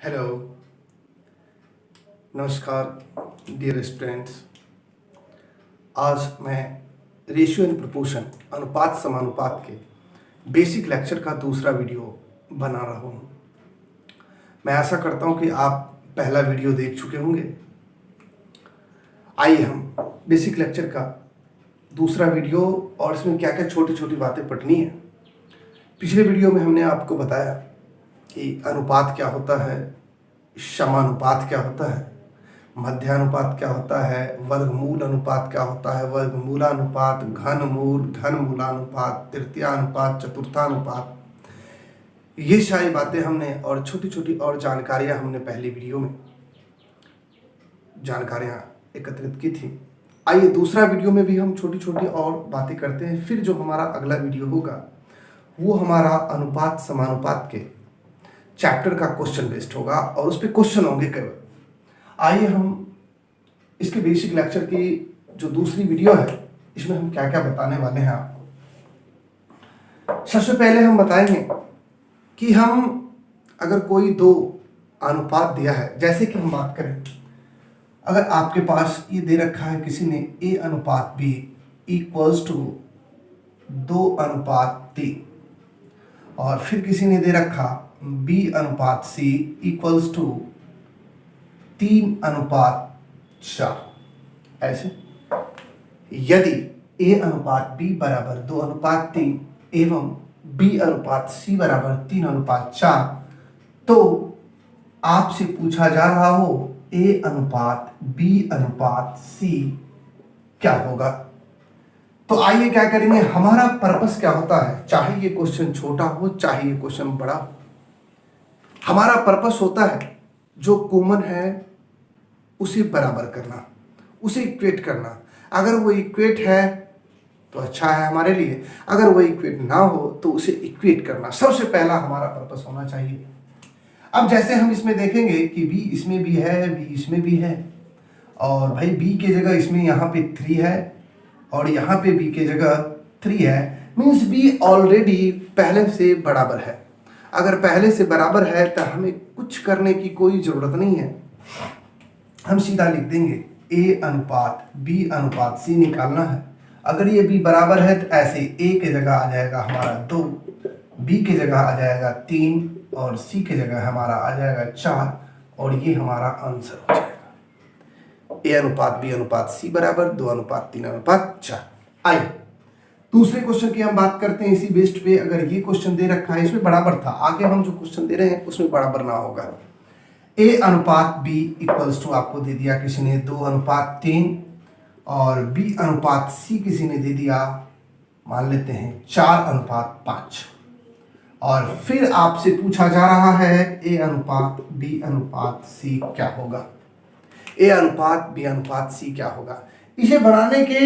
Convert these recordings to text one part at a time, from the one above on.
Hello, नमस्कार dear students. आज मैं रेशियो एंड प्रोपोर्शन अनुपात समानुपात के बेसिक लेक्चर का दूसरा वीडियो बना रहा हूँ। मैं आशा करता हूँ कि आप पहला वीडियो देख चुके होंगे। आइए हम बेसिक लेक्चर का दूसरा वीडियो और इसमें क्या क्या छोटी छोटी बातें पढ़नी है। पिछले वीडियो में हमने आपको बताया कि अनुपात क्या होता है, समानुपात क्या होता है, मध्यानुपात क्या होता है, वर्गमूल अनुपात क्या होता है, वर्गमूलानुपात, घनमूल, घनमूलानुपात, तृतीयानुपात, चतुर्थानुपात, ये सारी बातें हमने और छोटी छोटी और जानकारियां हमने पहली वीडियो में जानकारियां एकत्रित की थी। आइए दूसरा वीडियो में भी हम छोटी छोटी और बातें करते हैं। फिर जो हमारा अगला वीडियो होगा वो हमारा अनुपात समानुपात के चैप्टर का क्वेश्चन बेस्ड होगा और उस पर क्वेश्चन होंगे केवल। आइए हम इसके बेसिक लेक्चर की जो दूसरी वीडियो है इसमें हम क्या क्या बताने वाले हैं आपको। सबसे पहले हम बताएंगे कि हम अगर कोई दो अनुपात दिया है, जैसे कि हम बात करें, अगर आपके पास ये दे रखा है किसी ने A अनुपात B इक्वल्स टू 2:3 और फिर किसी ने दे रखा B अनुपात C इक्वल्स टू 3:4। ऐसे यदि A अनुपात B बराबर 2:3 एवं B अनुपात C बराबर 3:4 तो आपसे पूछा जा रहा हो A अनुपात B अनुपात C क्या होगा। तो आइए क्या करेंगे, हमारा पर्पस क्या होता है, चाहे ये क्वेश्चन छोटा हो चाहे ये क्वेश्चन बड़ा हो, हमारा पर्पस होता है जो कॉमन है उसे बराबर करना, उसे इक्वेट करना। अगर वो इक्वेट है तो अच्छा है हमारे लिए, अगर वो इक्वेट ना हो तो उसे इक्वेट करना सबसे पहला हमारा पर्पस होना चाहिए। अब जैसे हम इसमें देखेंगे कि b इसमें भी है, b इसमें भी है, और भाई b के जगह इसमें यहाँ पे 3 है और यहाँ पे b के जगह 3 है, मीन्स b ऑलरेडी पहले से बराबर है। अगर पहले से बराबर है तो हमें कुछ करने की कोई ज़रूरत नहीं है, हम सीधा लिख देंगे a अनुपात b अनुपात c निकालना है। अगर ये b बराबर है तो ऐसे a के जगह आ जाएगा हमारा 2, b के जगह आ जाएगा 3 और c के जगह हमारा आ जाएगा 4 और ये हमारा आंसर हो जाएगा a अनुपात b अनुपात c बराबर 2:3:4। आइए दूसरे क्वेश्चन की हम बात करते हैं इसी बेस्ड पे। अगर ये क्वेश्चन दे रखा है इसमें बराबर था, आगे हम जो क्वेश्चन दे रहे हैं उसमें बराबर ना होगा। a अनुपात b इक्वल्स टू आपको दे दिया किसी ने 2:3 और b अनुपात c किसी ने दे दिया, मान लेते हैं 4:5 और फिर आपसे पूछा जा रहा है a अनुपात b अनुपात c क्या होगा। a अनुपात b अनुपात c क्या होगा। इसे बनाने के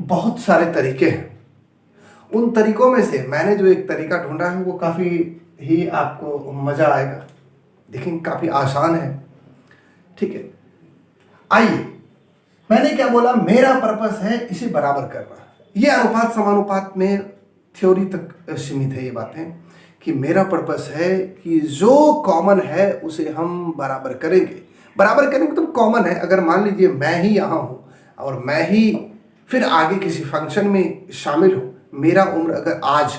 बहुत सारे तरीके हैं। उन तरीकों में से मैंने जो एक तरीका ढूंढा है वो काफ़ी ही आपको मज़ा आएगा, देखेंगे काफ़ी आसान है। ठीक है, आइए मैंने क्या बोला, मेरा पर्पस है इसे बराबर करना। ये अनुपात समानुपात में थ्योरी तक सीमित है ये बातें, कि मेरा पर्पस है कि जो कॉमन है उसे हम बराबर करेंगे। बराबर करेंगे तो कॉमन है, अगर मान लीजिए मैं ही यहाँ हूँ और मैं ही फिर आगे किसी फंक्शन में शामिल हूँ, मेरा उम्र अगर आज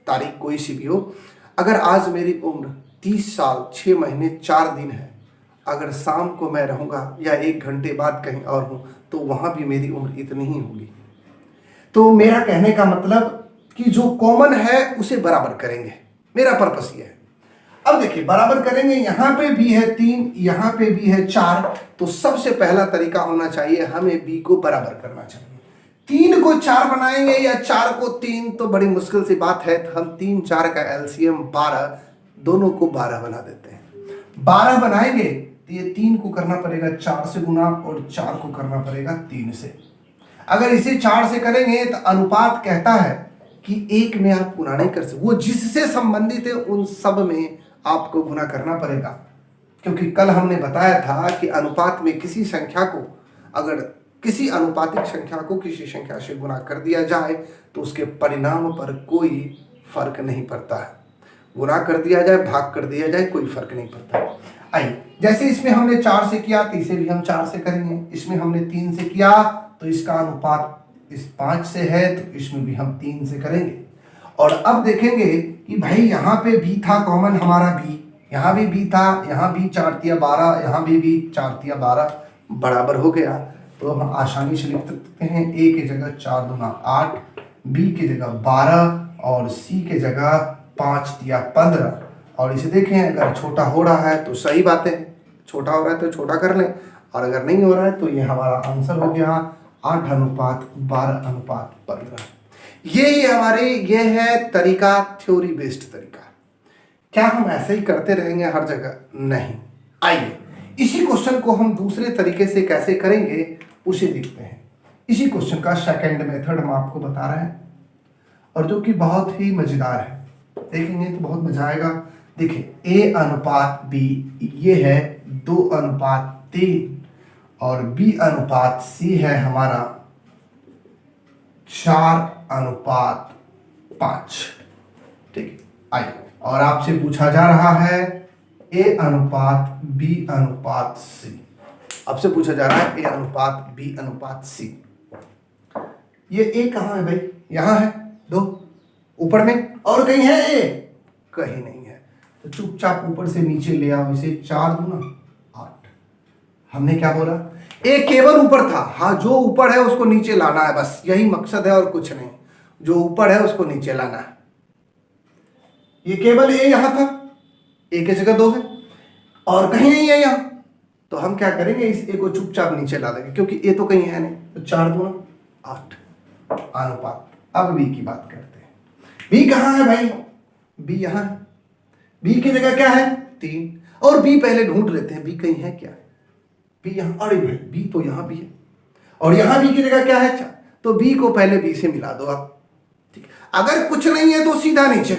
तारीख कोई सी भी हो, अगर आज मेरी उम्र 30 साल 6 महीने 4 दिन है, अगर शाम को मैं रहूँगा या 1 घंटे बाद कहीं और हूँ तो वहाँ भी मेरी उम्र इतनी ही होगी। तो मेरा कहने का मतलब कि जो कॉमन है उसे बराबर करेंगे, मेरा पर्पस ये है। अब देखिए बराबर करेंगे, यहाँ पे भी है 3, यहाँ पे भी है 4, तो सबसे पहला तरीका होना चाहिए हमें b को बराबर करना चाहिए। 3 को 4 बनाएंगे या 4 को 3 तो बड़ी मुश्किल सी बात है, तो हम 3 4 का एलसीएम 12, दोनों को 12 बना देते हैं। 12 बनाएंगे तो ये 3 को करना पड़ेगा 4 से गुना और 4 को करना पड़ेगा 3 से। अगर इसे 4 से करेंगे तो अनुपात कहता है कि 1 में आप गुना नहीं कर सकते, वो जिससे संबंधित है उन सब में आपको गुना करना पड़ेगा। क्योंकि कल हमने बताया था कि अनुपात में किसी संख्या को, अगर किसी अनुपातिक संख्या को किसी संख्या से गुना कर दिया जाए तो उसके परिणाम पर कोई फर्क नहीं पड़ता है। गुणा कर दिया जाए, भाग कर दिया जाए, कोई फर्क नहीं पड़ता। आइए, जैसे इसमें हमने 4 से किया तो इसे भी हम 4 से करेंगे, इसमें हमने 3 से किया तो इसका अनुपात इस 5 से है तो इसमें भी हम 3 से करेंगे। और अब देखेंगे कि भाई यहाँ पे भी था कॉमन हमारा भी, यहाँ भी था, यहाँ भी 4 तिया 12, यहाँ भी 4 तिया 12 बराबर हो गया। तो हम आसानी से लिख सकते हैं a की जगह 4 दूना 8, b की जगह 12 और c की जगह 5 तिया 15। और इसे देखें, अगर छोटा हो रहा है तो सही बात है, छोटा हो रहा है तो छोटा कर लें, और अगर नहीं हो रहा है तो ये हमारा आंसर हो गया 8:12:15। ये है तरीका, थ्योरी बेस्ड तरीका। क्या हम ऐसे ही करते रहेंगे हर जगह? नहीं। आइए इसी क्वेश्चन को हम दूसरे तरीके से कैसे करेंगे उसे देखते हैं। इसी क्वेश्चन का सेकंड मेथड हम आपको बता रहे हैं और जो कि बहुत ही मजेदार है, देखेंगे तो बहुत मजा आएगा। देखिए a अनुपात b ये है 2:3 और b अनुपात c है हमारा 4:5। ठीक है, आइए, और आपसे पूछा जा रहा है a अनुपात b अनुपात c। आपसे पूछा जा रहा है a अनुपात b अनुपात c। ये a कहाँ है भाई? यहाँ है 2 ऊपर में, और कहीं है a? कहीं नहीं है। तो चुपचाप ऊपर से नीचे ले आओ इसे, 4 दूना 8। हमने क्या बोला? a केवल ऊपर था, हाँ जो ऊपर है उसको नीचे लाना है, बस यही मकसद है और कुछ नहीं। जो ऊपर है उसको नीचे लाना है। ये केवल a यहां था, a की जगह 2 है और कहीं नहीं है यहां, तो हम क्या करेंगे, इस a को चुपचाप नीचे ला देंगे क्योंकि a तो कहीं है नहीं। तो 4 दूना 8 अनुपात। अब b की बात करते हैं। b कहां है भाई? b यहां है। b की जगह क्या है? 3। और b पहले ढूंढ लेते हैं, b कहीं है क्या? b यहां, अरे भाई b तो यहां भी है, और यहां b की जगह क्या है? 4। तो b को पहले b से मिला दो आप। ठीक, अगर कुछ नहीं है तो सीधा नीचे।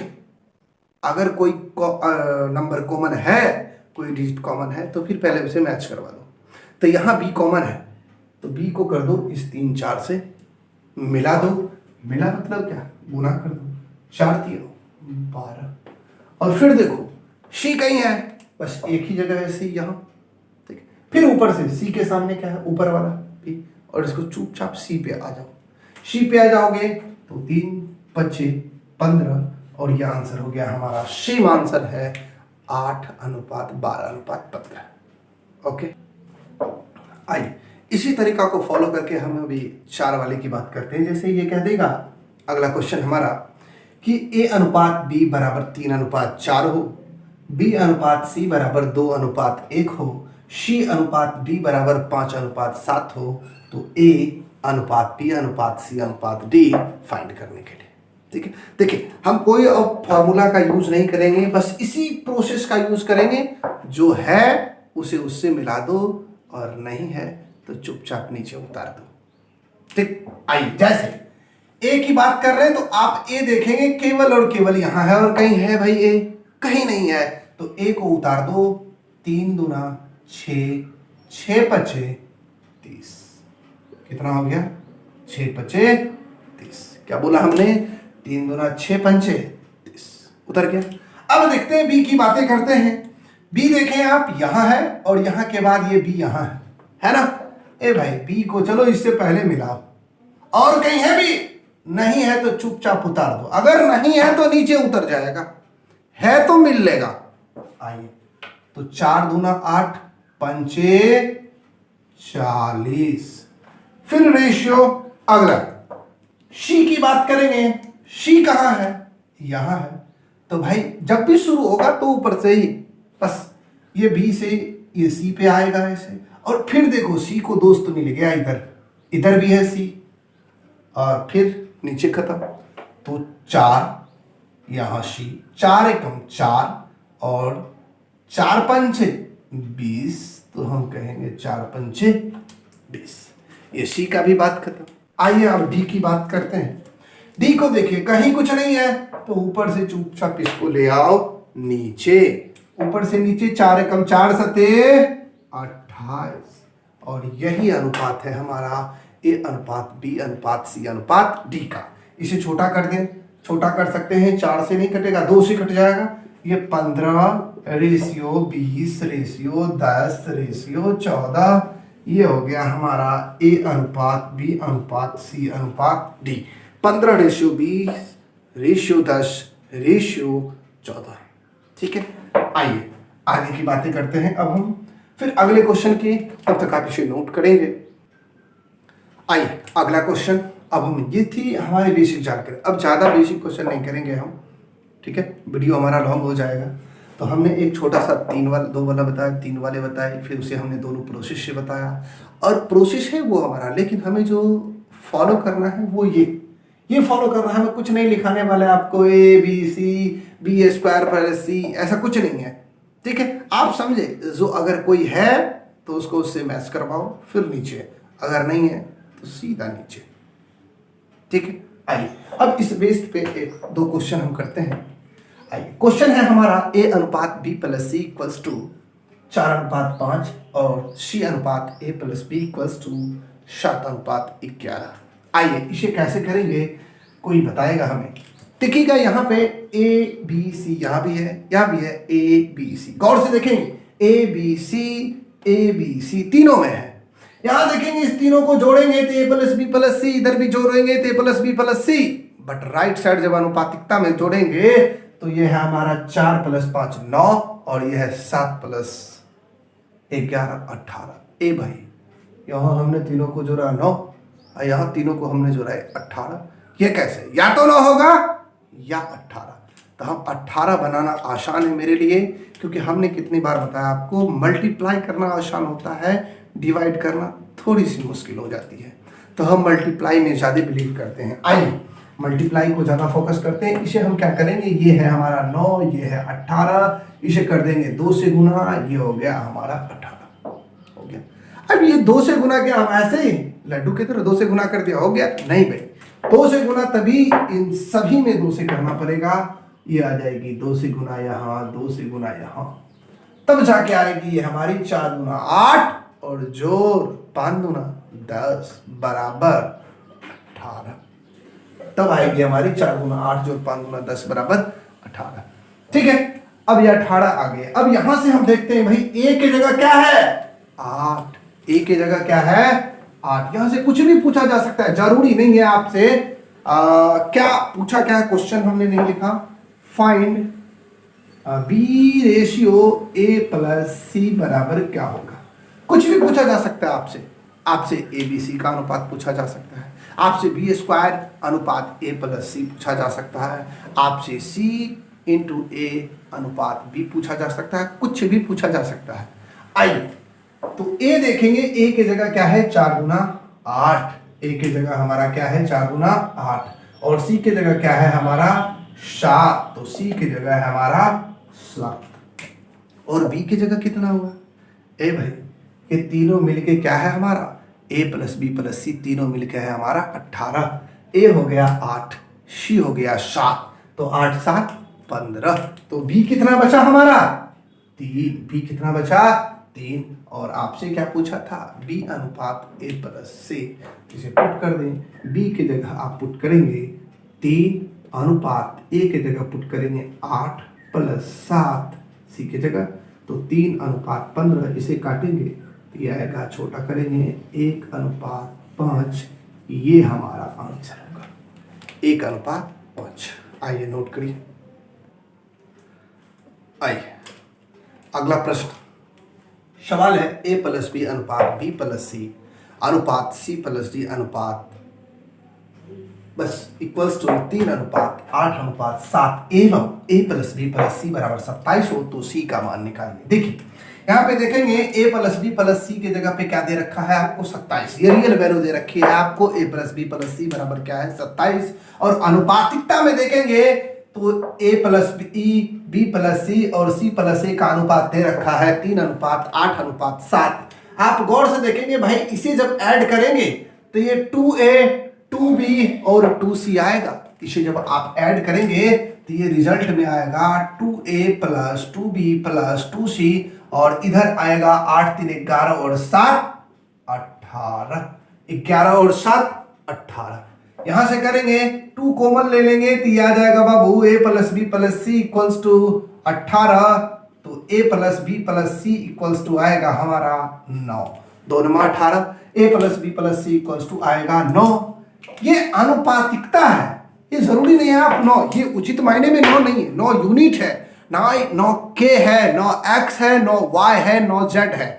अगर कोई नंबर कॉमन है, कोई डिजिट कॉमन है तो फिर पहले उसे मैच करवा दो। तो यहाँ b कॉमन है तो b को कर दो इस 3 4 से, मिला दो। मिला मतलब क्या? गुना कर दो, 4 तिया 12। और फिर देखो c कहीं है, बस एक ही जगह है c यहाँ। ठीक, फिर ऊपर से c के सामने क्या है? ऊपर वाला b, और इसको चुपचाप c पे आ जाओ। c पे आ जाओगे तो 3 5 15 और यह आंसर हो गया हमारा। सेम आंसर है 8:12:15। ओके, आइए इसी तरीका को फॉलो करके हम अभी 4 वाले की बात करते हैं। जैसे ये कह देगा अगला क्वेश्चन हमारा कि a अनुपात b बराबर 3:4 हो, b अनुपात c बराबर 2:1 हो, c अनुपात d बराबर 5:7 हो, तो a अनुपात b अनुपात c अनुपात d फाइंड करने के लिए। ठीक है, देखिए हम कोई अब फॉर्मूला का यूज नहीं करेंगे, बस इसी प्रोसेस का यूज करेंगे। जो है उसे उससे मिला दो और नहीं है तो चुपचाप नीचे उतार दो। ठीक, आइए जैसे ए की बात कर रहे हैं तो आप ए देखेंगे केवल और केवल यहां है, और कहीं है भाई ए? कहीं नहीं है। तो ए को उतार दो, 3 दूना 6, 6 पचे 30। कितना हो गया? 6 पचे 30। क्या बोला हमने? 3 दूना 6 पंचे 30। उतर गया। अब देखते हैं बी की बातें करते हैं। बी देखें आप, यहां है और यहां के बाद ये बी यहां है ना? ए भाई बी को चलो इससे पहले मिलाओ, और कहीं है बी? नहीं है तो चुपचाप उतार दो। अगर नहीं है तो नीचे उतर जाएगा, है तो मिल लेगा। आइए, तो 4 दूना 8 पंचे 40। फिर रेशियो अगला शी की बात करेंगे। शी कहां है? यहां है। तो भाई जब भी शुरू होगा तो ऊपर से ही, बस ये बी से ये सी पे आएगा ऐसे, और फिर देखो सी को दोस्त मिल गया, इधर भी है सी, और फिर नीचे खत्म। तो 4 यहां सी, 4 एकम 4 और 4 पंचे 20, तो हम कहेंगे 4 पंचे 20। ये सी का भी बात खत्म। आइए अब डी की बात करते हैं। डी को देखिए, कहीं कुछ नहीं है तो ऊपर से चुपचाप इसको ले आओ नीचे। ऊपर से नीचे 4 एकम 4 सते 28, और यही अनुपात है हमारा ए अनुपात बी अनुपात सी अनुपात डी का। इसे छोटा कर दें, छोटा कर सकते हैं, 4 से नहीं कटेगा, 2 से कट जाएगा। ये 15:10:14, ये हो गया हमारा A अनुपात B अनुपात C अनुपात D। 15:20:10:14। ठीक है, आइए आगे की बातें करते हैं अब हम फिर अगले क्वेश्चन की। तब तक आप इसे नोट करेंगे। आइए अगला क्वेश्चन। अब हम, ये थी हमारी बेसिक जानकारी। अब ज़्यादा बेसिक क्वेश्चन नहीं करेंगे हम, ठीक है, वीडियो हमारा लॉन्ग हो जाएगा। तो हमने एक छोटा सा 2 वाला बताया, 3 वाले बताए, फिर उसे हमने दोनों प्रोसेस से बताया। और प्रोसेस है वो हमारा, लेकिन हमें जो फॉलो करना है वो ये फॉलो करना है। हमें कुछ नहीं लिखाने वाला है आपको, A B C ऐसा कुछ नहीं है, ठीक है। आप समझे, जो अगर कोई है तो उसको उससे मैच करवाओ, फिर नीचे, अगर नहीं है तो सीधा नीचे, ठीक है। आइए अब इस बेस पे 2 क्वेश्चन हम करते हैं। आइए, क्वेश्चन है हमारा A अनुपात B plus C equals to 4:5 और C अनुपात A plus B equals to 7:11। आइए इसे कैसे करेंगे, कोई बताएगा हमें। टिकेगा यहाँ पे A B C, यहाँ भी है, यहाँ भी है A B C। गौर से देखेंगे A B C तीनों में है। यहाँ देखेंगे इस तीनों को जोड़ेंगे तो A plus B plus C, इधर भी जोड़ेंगे तो A plus B plus C। But right side जब अनुपातिकता में जोड़ेंगे तो ये है हमारा 4 + 5 9 और ये है 7 + 11 18। ए भाई, यहाँ हमने तीनों को जोड़ा 9 और यहाँ तीनों को हमने जोड़ा 18। ये कैसे, या तो 9 होगा या 18। तो हम 18 बनाना आसान है मेरे लिए, क्योंकि हमने कितनी बार बताया आपको, मल्टीप्लाई करना आसान होता है, डिवाइड करना थोड़ी सी मुश्किल हो जाती है। तो हम मल्टीप्लाई में ज़्यादा बिलीव करते हैं। आइए मल्टीप्लाई को ज़्यादा फोकस करते हैं। इसे हम क्या करेंगे, ये है हमारा 9, ये है 18, इसे कर देंगे 2 से गुना, ये हो गया हमारा 18 हो गया। अब ये 2 से गुना क्या हम ऐसे ही लड्डू की तरह 2 से गुना कर दिया, हो गया? नहीं भाई, 2 से गुना तभी इन सभी में 2 से करना पड़ेगा। ये आ जाएगी 2 से गुना यहाँ, 2 से गुना यहाँ, तब जाके आएगी ये हमारी 4 गुना 8 और जोड़ 5 गुना 10 बराबर 18। तब आएगी हमारी 4 गुना 8 जोड़ 5 गुना 10 बराबर 18। ठीक है, अब ये 18 आ गए। अब यहां से हम देखते हैं भाई A की जगह क्या है 8, A की जगह क्या है 8। यहां से कुछ भी पूछा जा सकता है, जरूरी नहीं है आपसे क्या पूछा, क्या क्वेश्चन हमने नहीं लिखा। Find B ratio A plus C बराबर क्या होगा, कुछ भी पूछा जा सकता है आपसे ABC का अनुपात पूछा जा सकता है, आपसे B² अनुपात A प्लस C पूछा जा सकता है, आपसे C इंटू A अनुपात B पूछा जा सकता है, कुछ भी पूछा जा सकता है। आइए तो A देखेंगे, A की जगह क्या है 4 गुना 8, A की जगह हमारा क्या है 4 गुना 8 और C की जगह क्या है हमारा 7, तो C की जगह है हमारा 7 और B की जगह कितना हुआ ए भाई, ये तीनों मिलके क्या है हमारा A plus B plus C, तीनों मिलके है हमारा 18। A हो गया 8, C हो गया 7, तो 8 7 15, तो B कितना बचा हमारा 3, B कितना बचा 3। और आपसे क्या पूछा था B अनुपात A प्लस C, इसे पुट कर दें। B की जगह आप पुट करेंगे 3 अनुपात A की जगह पुट करेंगे 8 प्लस 7 C की जगह, तो 3 अनुपात 15, इसे काटेंगे तो ये आएगा, छोटा करेंगे 1 अनुपात 5, ये हमारा आंसर होगा 1 अनुपात 5। आइए नोट करिए। आइए अगला प्रश्न, सवाल है A प्लस B अनुपात B प्लस C अनुपात C प्लस D अनुपात बस इक्वल्स टू 3 अनुपात 8 अनुपात 7 एवं A plus B plus C बराबर 27 हो तो C का मान निकालिए। देखिए यहाँ पे देखेंगे A plus B plus C की जगह पे क्या दे रखा है आपको 27, ये रियल वैल्यू दे रखी है आपको। A plus B plus C बराबर क्या है 27 और अनुपातिकता में देखेंगे तो A plus B plus C और C प्लस A का अनुपात दे रखा है 3 अनुपात 8 अनुपात 7। आप गौर से देखेंगे भाई, इसे जब ऐड करेंगे तो ये 2A 2B और 2C आएगा। इसे जब आप ऐड करेंगे तो ये रिजल्ट में आएगा 2A plus 2B plus 2C और इधर आएगा 8 3 11 और 7 18, 11 और 7 18। यहां से करेंगे 2 2 कॉमन ले लेंगे तो ये आ जाएगा बाबू a plus B plus C equals to 18, तो a plus B plus C equals to आएगा हमारा 9, 2 9 18, a plus B plus C equals to आएगा 9। ये अनुपातिकता है, ये जरूरी नहीं है आप 9, ये उचित मायने में 9 नहीं है, 9 यूनिट है, 9 k है, 9 x है, 9 y है, 9 z है,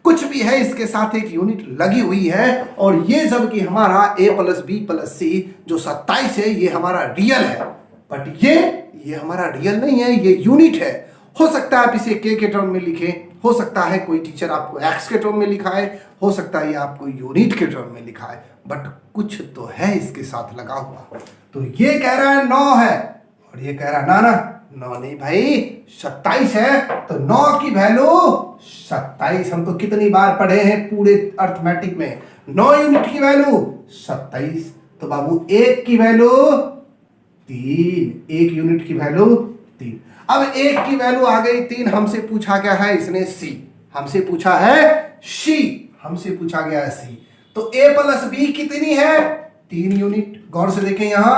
कुछ भी है इसके साथ एक यूनिट लगी हुई है। और ये जबकि हमारा a प्लस बी प्लस सी जो 27 है ये हमारा रियल है, बट ये हमारा रियल नहीं है, ये यूनिट है। हो सकता है आप इसे k के टर्म में लिखें, हो सकता है कोई टीचर आपको x के टर्म में लिखाए, हो सकता है ये आपको यूनिट के टर्म में लिखाए, बट कुछ तो है इसके साथ लगा हुआ। तो ये कह रहा है 9 है और ये कह रहा है ना 9 नहीं भाई 27 है, तो 9 की वैल्यू 27 हम तो कितनी बार पढ़े हैं पूरे अर्थमेटिक में, 9 यूनिट की वैल्यू 27, तो बाबू 1 की वैल्यू 3, 1 यूनिट की वैल्यू 3। अब 1 की वैल्यू आ गई 3, हमसे पूछा क्या है इसने c, हमसे पूछा है c, हमसे पूछा गया है c, तो a प्लस बी कितनी है 3 यूनिट। गौर से देखें यहां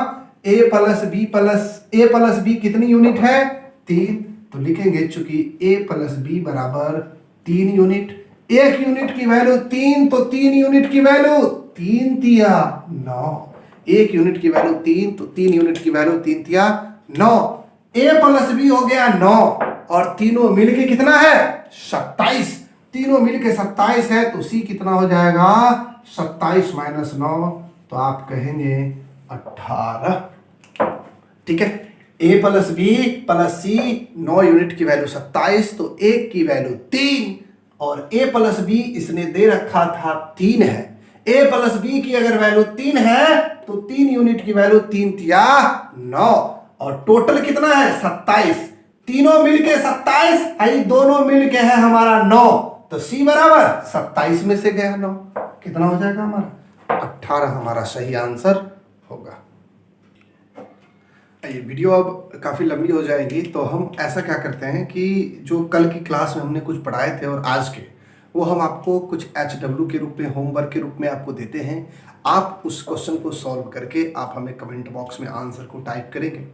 a प्लस बी कितनी यूनिट है 3, तो लिखेंगे चूंकि a प्लस बी बराबर 3 यूनिट, 1 यूनिट की वैल्यू 3, तो 3 यूनिट की वैल्यू 3 तिया 9, 1 यूनिट की वैल्यू 3, तो 3 यूनिट की वैल्यू 3 तिया 9, a प्लस बी हो गया 9 और तीनों मिलके कितना है 27, तीनों मिलके 27 है, तो c कितना हो जाएगा 27 माइनस 9, तो आप कहेंगे 18। ठीक है, a plus B plus C 9 unit की वैल्यू 27, तो 1 की वैल्यू 3 और a प्लस बी इसने दे रखा था 3 है, a प्लस बी की अगर वैल्यू 3 है तो 3 यूनिट की वैल्यू 3 तिया 9 और टोटल कितना है 27, तीनों मिलके 27 आई, दोनों मिलके है हमारा 9, तो c बराबर 27 में से गया 9, कितना हो जाएगा हमारा 18, हमारा सही आंसर होगा। ये वीडियो अब काफ़ी लंबी हो जाएगी, तो हम ऐसा क्या करते हैं कि जो कल की क्लास में हमने कुछ पढ़ाए थे और आज के, वो हम आपको कुछ HW के रूप में होमवर्क के रूप में आपको देते हैं। आप उस क्वेश्चन को सॉल्व करके आप हमें कमेंट बॉक्स में आंसर को टाइप करेंगे।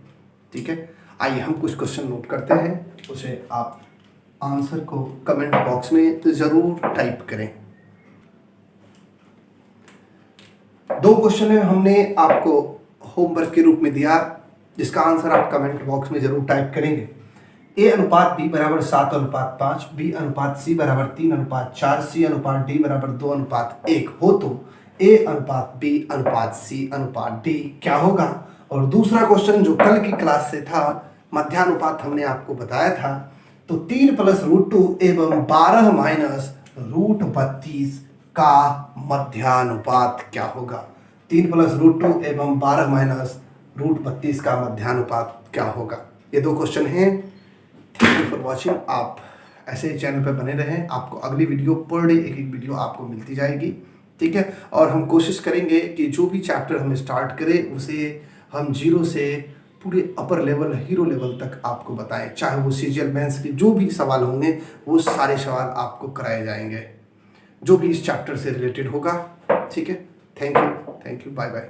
ठीक है, आइए हम कुछ क्वेश्चन नोट करते हैं, उसे आप आंसर को कमेंट बॉक्स में ज़रूर टाइप करें। 2 क्वेश्चन हमने आपको होमवर्क के रूप में दिया, जिसका आंसर आप कमेंट बॉक्स में जरूर टाइप करेंगे। a अनुपात b बराबर 7:5, b अनुपात c बराबर 3:4, c अनुपात d बराबर 2:1 हो तो a अनुपात b अनुपात c अनुपात d क्या होगा। और दूसरा क्वेश्चन जो कल की क्लास से था, मध्यानुपात हमने आपको बताया था, तो 3 + √2 एवं 12 माइनस √32 का मध्यानुपात क्या होगा। 3 + √2 एवं 12 माइनस √32 का मध्यानुपात क्या होगा। ये 2 क्वेश्चन हैं। Thank you for watching. आप ऐसे ही चैनल पर बने रहें, आपको अगली वीडियो पर डे एक वीडियो आपको मिलती जाएगी। ठीक है, और हम कोशिश करेंगे कि जो भी चैप्टर हम स्टार्ट करें उसे हम 0 से पूरे अपर लेवल हीरो लेवल तक आपको बताएं, चाहे वो CGL मेंस के जो भी सवाल होंगे वो सारे सवाल आपको कराए जाएंगे जो भी इस चैप्टर से रिलेटेड होगा। ठीक है, थैंक यू, बाय बाय।